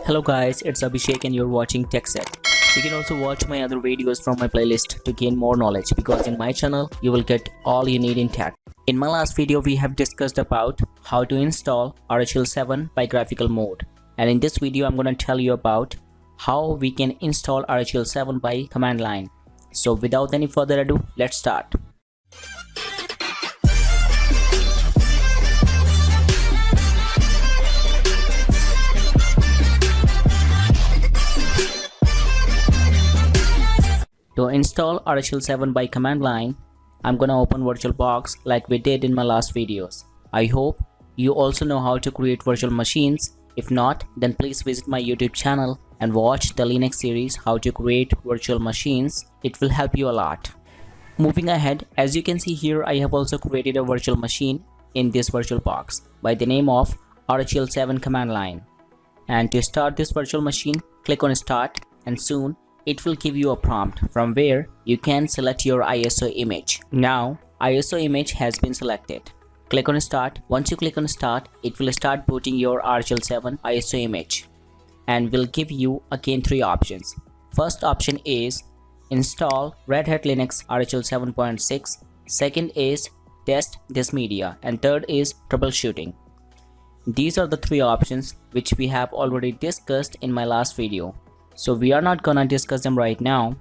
Hello guys, it's Abhishek and you're watching TechSet. You can also watch my other videos from my playlist to gain more knowledge because in my channel you will get all you need in tech. In my last video we have discussed about how to install RHEL 7 by graphical mode, and in this video I'm going to tell you about how we can install RHEL 7 by command line. So without any further ado, let's start. To install RHEL 7 by command line, I'm gonna open VirtualBox like we did in my last videos. I hope you also know how to create virtual machines. If not, then please visit my YouTube channel and watch the Linux series how to create virtual machines. It will help you a lot. Moving ahead, as you can see here, I have also created a virtual machine in this VirtualBox by the name of RHEL 7 command line. And to start this virtual machine, click on Start, and soon it will give you a prompt from where you can select your ISO image. Now, ISO image has been selected. Click on Start. Once you click on Start, it will start booting your RHEL 7 ISO image and will give you again three options. First option is install Red Hat Linux RHEL 7.6. Second is test this media, and third is troubleshooting. These are the three options which we have already discussed in my last video. So we are not gonna discuss them right now.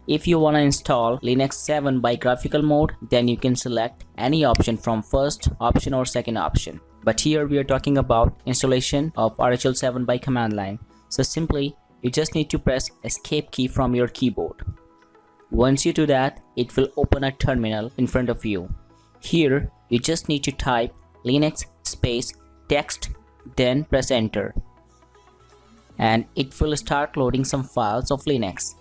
If you wanna install Linux 7 by graphical mode, then you can select any option from first option or second option. But here we are talking about installation of RHEL 7 by command line. So simply, you just need to press escape key from your keyboard. Once you do that, it will open a terminal in front of you. Here, you just need to type Linux space text, then press enter. And it will start loading some files of Linux.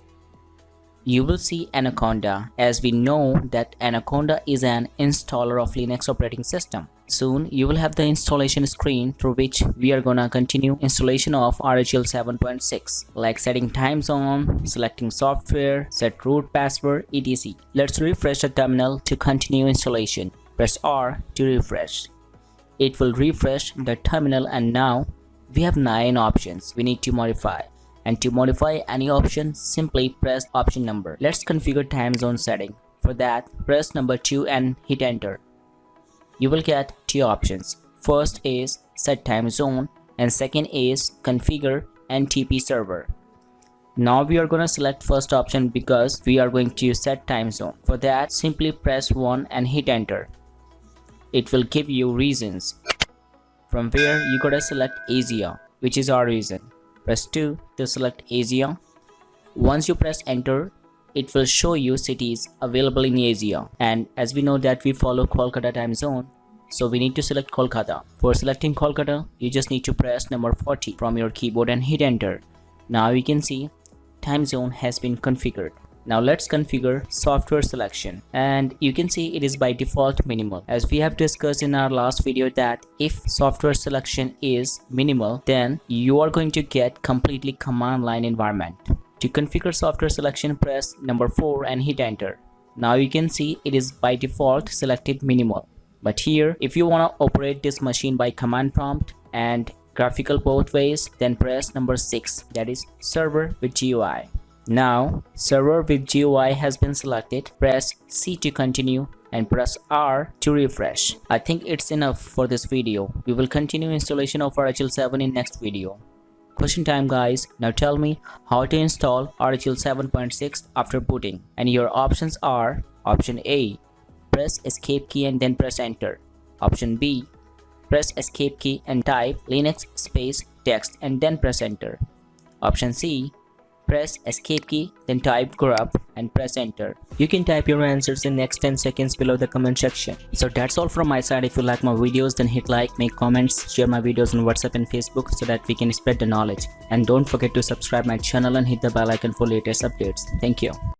You will see Anaconda, as we know that Anaconda is an installer of Linux operating system. Soon you will have the installation screen through which we are gonna continue installation of RHEL 7.6, like setting time zone, selecting software, set root password, etc. Let's refresh the terminal to continue installation. Press R to refresh. It will refresh the terminal, and now we have 9 options we need to modify, and to modify any option, simply press option number. Let's configure time zone setting. For that, press number 2 and hit enter. You will get 2 options. First is set time zone and second is configure NTP server. Now we are gonna select first option because we are going to set time zone. For that, simply press 1 and hit enter. It will give you reasons. From where you gotta select Asia, which is our region. Press 2 to select Asia. Once you press enter, it will show you cities available in Asia. And as we know that we follow Kolkata time zone, so we need to select Kolkata. For selecting Kolkata, you just need to press number 40 from your keyboard and hit enter. Now you can see time zone has been configured. Now let's configure software selection, and you can see it is by default minimal. As we have discussed in our last video that if software selection is minimal, then you are going to get completely command line environment. To configure software selection, press number 4 and hit enter. Now you can see it is by default selected minimal. But here, if you want to operate this machine by command prompt and graphical both ways, then press number 6, that is server with GUI. Now, server with GUI has been selected. Press C to continue and press R to refresh. I think it's enough for this video. We will continue installation of RHEL 7 in next video. Question time guys, now tell me how to install RHEL 7.6 after booting. And your options are: option A, press escape key and then press enter. Option B, press escape key and type Linux space text and then press enter. Option C, press escape key, then type grub and press enter. You can type your answers in next 10 seconds below the comment section. So that's all from my side. If you like my videos, then hit like, make comments, share my videos on WhatsApp and Facebook so that we can spread the knowledge. And don't forget to subscribe my channel and hit the bell icon for latest updates. Thank you.